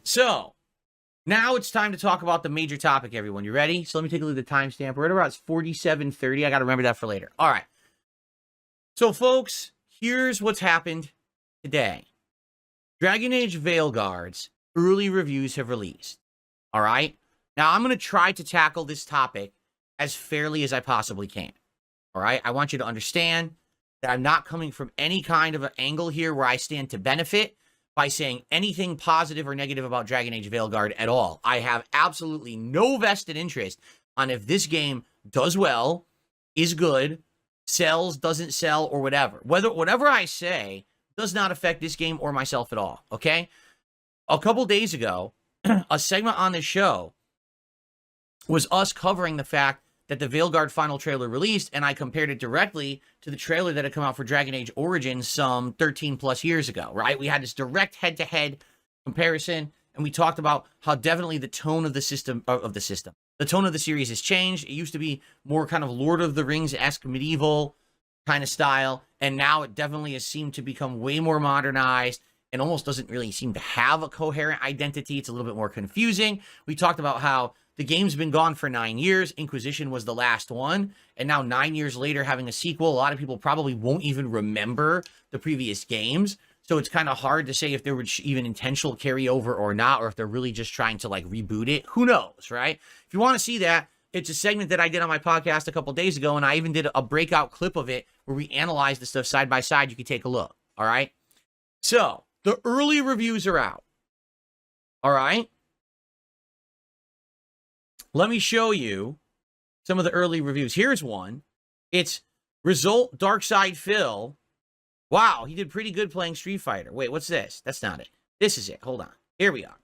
So, now it's time to talk about the major topic, everyone. You ready? So let me take a look at the timestamp. We're at about 47:30. I got to remember that for later. All right. So, folks, here's what's happened today. Dragon Age Veilguard's early reviews have released. All right? Now, I'm going to try to tackle this topic as fairly as I possibly can. All right? I want you to understand that I'm not coming from any kind of an angle here where I stand to benefit by saying anything positive or negative about Dragon Age Veilguard at all. I have absolutely no vested interest on if this game does well, is good, sells, doesn't sell, or whatever. Whatever I say does not affect this game or myself at all, okay? A couple days ago, a segment on this show was us covering the fact that the Veilguard final trailer released, and I compared it directly to the trailer that had come out for Dragon Age Origins some 13 plus years ago, right? We had this direct head-to-head comparison, and we talked about how definitely the tone of the the tone of the series has changed. It used to be more kind of Lord of the Rings-esque medieval kind of style, and now it definitely has seemed to become way more modernized and almost doesn't really seem to have a coherent identity. It's a little bit more confusing. We talked about how the game's been gone for 9 years. Inquisition was the last one. And now 9 years later, having a sequel, a lot of people probably won't even remember the previous games. So it's kind of hard to say if there was even intentional carryover or not, or if they're really just trying to like reboot it. Who knows, right? If you want to see that, it's a segment that I did on my podcast a couple days ago, and I even did a breakout clip of it where we analyzed the stuff side by side. You can take a look, all right? So the early reviews are out, all right? Let me show you some of the early reviews. Here's one. It's Result Darkside Phil. Wow, he did pretty good playing Street Fighter. Wait, what's this? That's not it. This is it. Hold on. Here we are.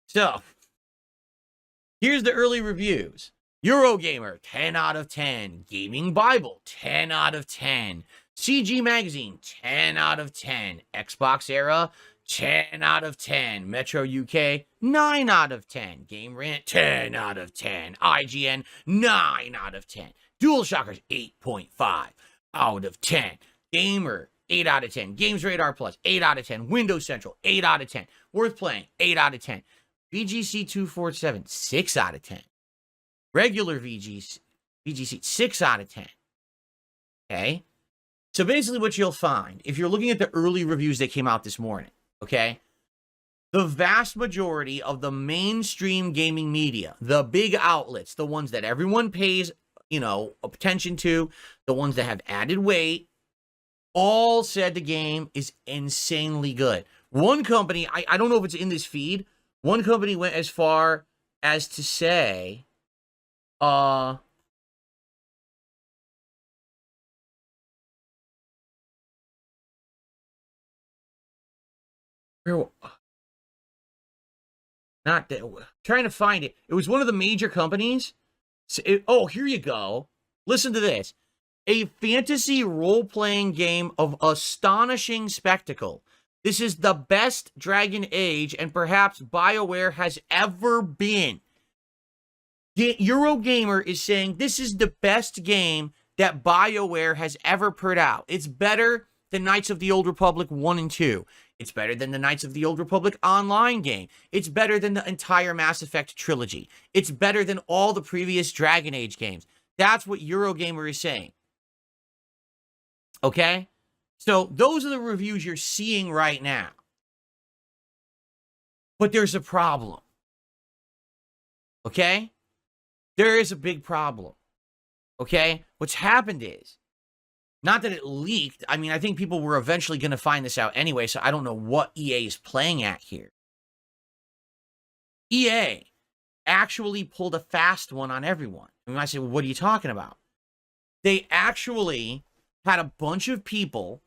So, here's the early reviews. Eurogamer, 10 out of 10. Gaming Bible, 10 out of 10. CG Magazine, 10 out of 10. Xbox Era, 10 out of 10. Metro UK, 9 out of 10. Game Rant, 10 out of 10. IGN, 9 out of 10. DualShockers, 8.5 out of 10. Gamer, 8 out of 10. Games Radar Plus, 8 out of 10. Windows Central, 8 out of 10. Worth Playing, 8 out of 10. VGC 247, 6 out of 10. Regular VGC, 6 out of 10. Okay? So basically what you'll find, if you're looking at the early reviews that came out this morning, okay, the vast majority of the mainstream gaming media, the big outlets, the ones that everyone pays, attention to, the ones that have added weight, all said the game is insanely good. One company, I don't know if it's in this feed, one company went as far as to say, not that, trying to find it. It was one of the major companies. Oh, here you go. Listen to this. A fantasy role-playing game of astonishing spectacle. This is the best Dragon Age and perhaps BioWare has ever been. Eurogamer is saying this is the best game that BioWare has ever put out. It's better than Knights of the Old Republic 1 and 2. It's better than the Knights of the Old Republic online game. It's better than the entire Mass Effect trilogy. It's better than all the previous Dragon Age games. That's what Eurogamer is saying. Okay? So those are the reviews you're seeing right now. But there's a problem. Okay? There is a big problem. Okay? What's happened is, not that it leaked. I mean, I think people were eventually going to find this out anyway, so I don't know what EA is playing at here. EA actually pulled a fast one on everyone. And I say, well, what are you talking about? They actually had a bunch of people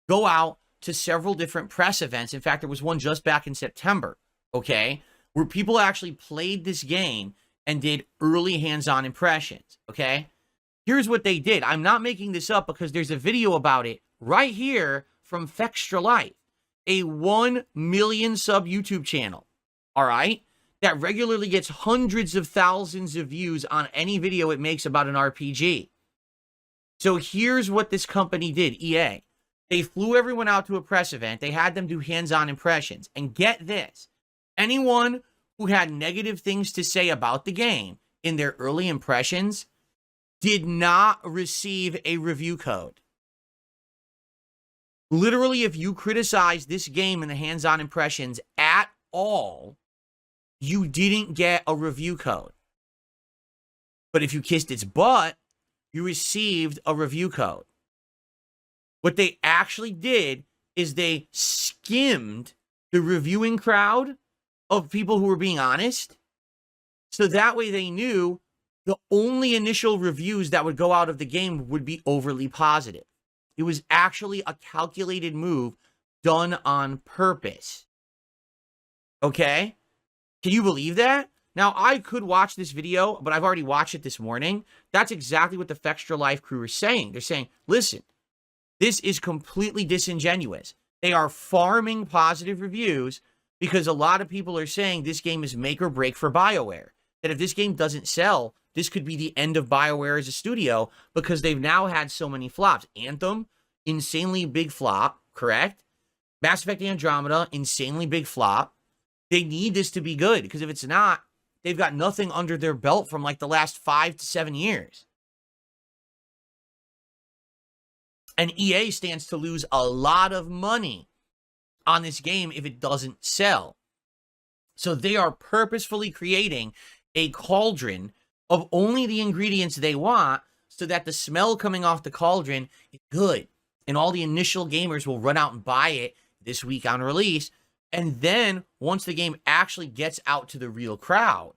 go out to several different press events. In fact, there was one just back in September, okay, where people actually played this game and did early hands-on impressions, okay? Here's what they did. I'm not making this up because there's a video about it right here from Fextra Life, a 1 million sub YouTube channel, all right, that regularly gets hundreds of thousands of views on any video it makes about an RPG. So here's what this company did, EA. They flew everyone out to a press event. They had them do hands-on impressions. And get this, Anyone who had negative things to say about the game in their early impressions did not receive a review code. Literally, if you criticize this game in the hands-on impressions at all, you didn't get a review code. But if you kissed its butt, you received a review code. What they actually did is they skimmed the reviewing crowd of people who were being honest. So that way they knew the only initial reviews that would go out of the game would be overly positive. It was actually a calculated move done on purpose. Okay? Can you believe that? Now, I could watch this video, but I've already watched it this morning. That's exactly what the Fextra Life crew is saying. They're saying, listen, this is completely disingenuous. They are farming positive reviews because a lot of people are saying this game is make or break for BioWare. That if this game doesn't sell, this could be the end of BioWare as a studio because they've now had so many flops. Anthem, insanely big flop, correct? Mass Effect Andromeda, insanely big flop. They need this to be good because if it's not, they've got nothing under their belt from like the last 5 to 7 years. And EA stands to lose a lot of money on this game if it doesn't sell. So they are purposefully creating a cauldron of only the ingredients they want so that the smell coming off the cauldron is good. And all the initial gamers will run out and buy it this week on release. And then once the game actually gets out to the real crowd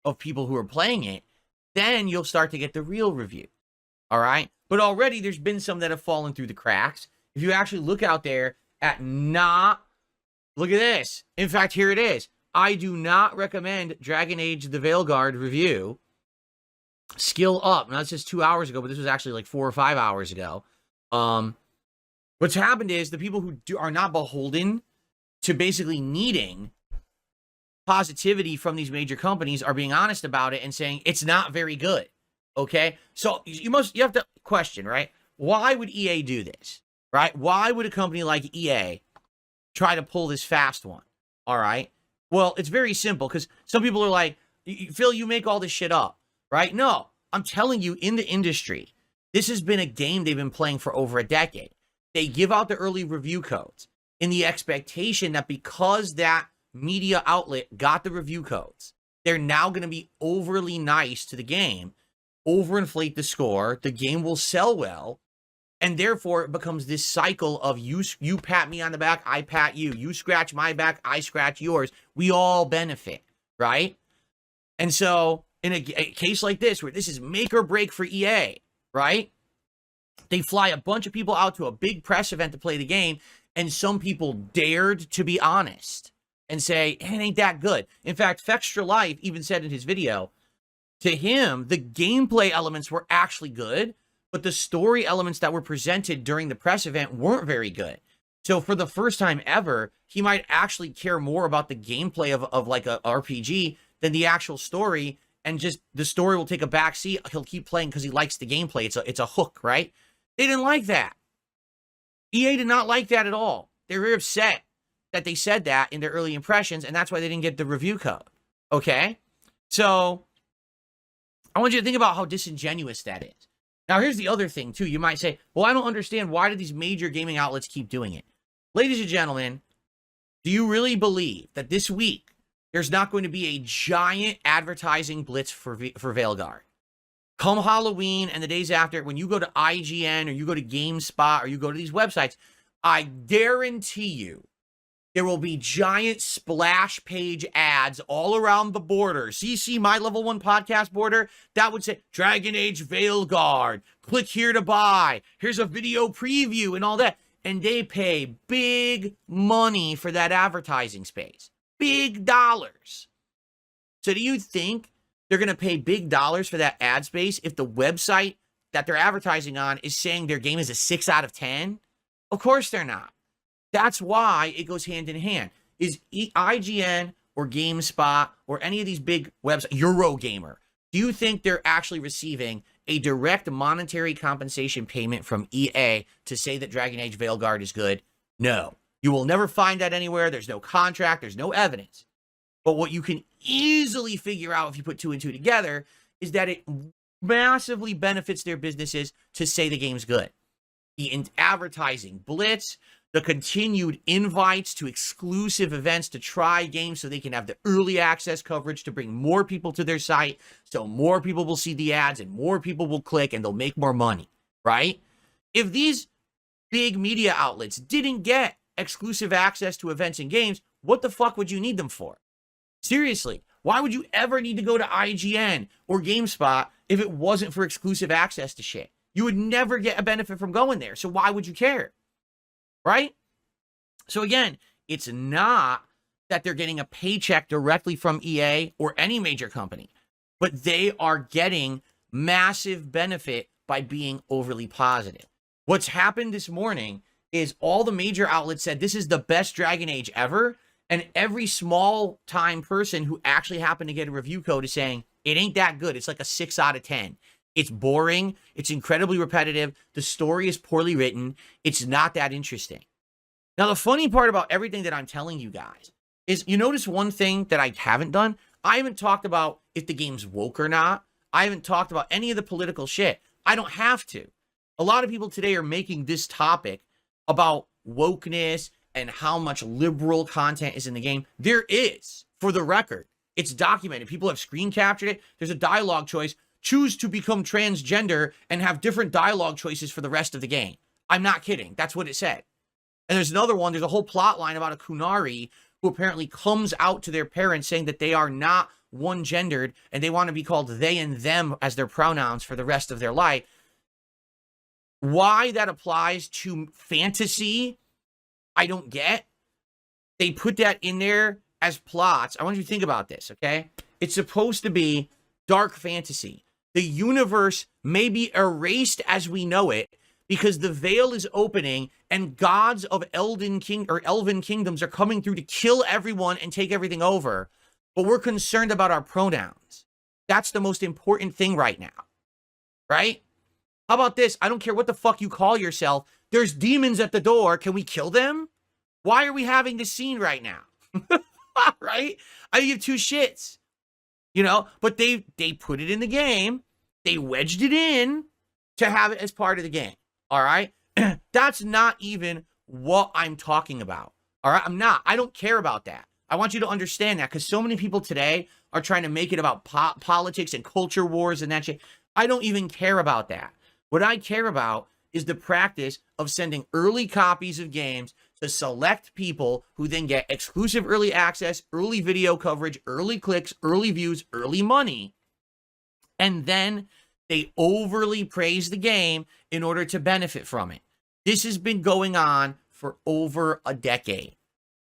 of people who are playing it, then you'll start to get the real review. All right? But already there's been some that have fallen through the cracks. If you actually look out there at look at this. In fact, here it is. I do not recommend Dragon Age the Veilguard review. Skill up. Now, that's just 2 hours ago, but this was actually like 4 or 5 hours ago. What's happened is the people who are not beholden to basically needing positivity from these major companies are being honest about it and saying it's not very good. Okay? So you have to question, right? Why would EA do this? Right? Why would a company like EA try to pull this fast one? All right? Well, it's very simple because some people are like, Phil, you make all this shit up, right? No, I'm telling you, in the industry, this has been a game they've been playing for over a decade. They give out the early review codes in the expectation that because that media outlet got the review codes, they're now going to be overly nice to the game, overinflate the score, the game will sell well, and therefore it becomes this cycle of you pat me on the back, I pat you. You scratch my back, I scratch yours. We all benefit, right? And so in a case like this, where this is make or break for EA, right? They fly a bunch of people out to a big press event to play the game, and some people dared to be honest and say, it ain't that good. In fact, Fextra Life even said in his video, to him, the gameplay elements were actually good, but the story elements that were presented during the press event weren't very good. So for the first time ever, he might actually care more about the gameplay of like a RPG than the actual story, and just the story will take a backseat. He'll keep playing because he likes the gameplay. It's a hook, right? They didn't like that. EA did not like that at all. They were upset that they said that in their early impressions, and that's why they didn't get the review code. Okay? So I want you to think about how disingenuous that is. Now, here's the other thing, too. You might say, well, I don't understand. Why do these major gaming outlets keep doing it? Ladies and gentlemen, do you really believe that this week there's not going to be a giant advertising blitz for Veilguard? Come Halloween and the days after, when you go to IGN or you go to GameSpot or you go to these websites, I guarantee you there will be giant splash page ads all around the border. CC, my level 1 podcast border, that would say, Dragon Age Veilguard, click here to buy. Here's a video preview and all that. And they pay big money for that advertising space. Big dollars. So do you think they're going to pay big dollars for that ad space if the website that they're advertising on is saying their game is a 6 out of 10? Of course they're not. That's why it goes hand in hand. Is IGN or GameSpot or any of these big websites, Eurogamer, do you think they're actually receiving a direct monetary compensation payment from EA to say that Dragon Age Veilguard is good? No. You will never find that anywhere. There's no contract. There's no evidence. But what you can easily figure out if you put 2 and 2 together is that it massively benefits their businesses to say the game's good. The advertising blitz, the continued invites to exclusive events to try games so they can have the early access coverage to bring more people to their site, so more people will see the ads and more people will click and they'll make more money, right? If these big media outlets didn't get exclusive access to events and games, what the fuck would you need them for? Seriously, why would you ever need to go to IGN or GameSpot if it wasn't for exclusive access to shit? You would never get a benefit from going there, so why would you care? Right? So again, it's not that they're getting a paycheck directly from EA or any major company, but they are getting massive benefit by being overly positive. What's happened this morning is all the major outlets said this is the best Dragon Age ever, and every small time person who actually happened to get a review code is saying it ain't that good. It's like a 6 out of 10. It's boring. It's incredibly repetitive. The story is poorly written. It's not that interesting. Now, the funny part about everything that I'm telling you guys is, you notice one thing that I haven't done? I haven't talked about if the game's woke or not. I haven't talked about any of the political shit. I don't have to. A lot of people today are making this topic about wokeness and how much liberal content is in the game. There is, for the record. It's documented. People have screen captured it. There's a dialogue choice. Choose to become transgender and have different dialogue choices for the rest of the game. I'm not kidding. That's what it said. And there's another one. There's a whole plot line about a Kunari who apparently comes out to their parents saying that they are not one-gendered and they want to be called they and them as their pronouns for the rest of their life. Why that applies to fantasy, I don't get. They put that in there as plots. I want you to think about this, okay? It's supposed to be dark fantasy. The universe may be erased as we know it because the veil is opening and gods of elven kingdoms are coming through to kill everyone and take everything over. But we're concerned about our pronouns. That's the most important thing right now, right? How about this? I don't care what the fuck you call yourself. There's demons at the door. Can we kill them? Why are we having this scene right now? Right? I give 2 shits. You know, but they put it in the game. They wedged it in to have it as part of the game. All right? That's not even what I'm talking about. All right? I'm not. I don't care about that. I want you to understand that because so many people today are trying to make it about politics and culture wars and that shit. I don't even care about that. What I care about is the practice of sending early copies of games to select people who then get exclusive early access, early video coverage, early clicks, early views, early money. And then they overly praise the game in order to benefit from it. This has been going on for over a decade.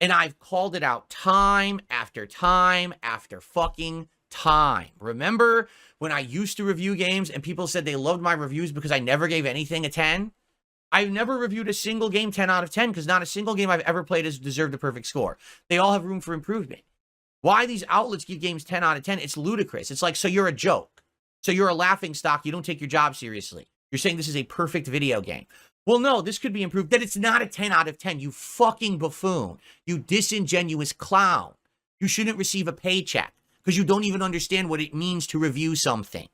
And I've called it out time after time after fucking time. Remember when I used to review games and people said they loved my reviews because I never gave anything a 10? I've never reviewed a single game 10 out of 10 because not a single game I've ever played has deserved a perfect score. They all have room for improvement. Why these outlets give games 10 out of 10? It's ludicrous. It's like, so you're a joke. So you're a laughing stock. You don't take your job seriously. You're saying this is a perfect video game. Well, no, this could be improved. That it's not a 10 out of 10. You fucking buffoon. You disingenuous clown. You shouldn't receive a paycheck because you don't even understand what it means to review something.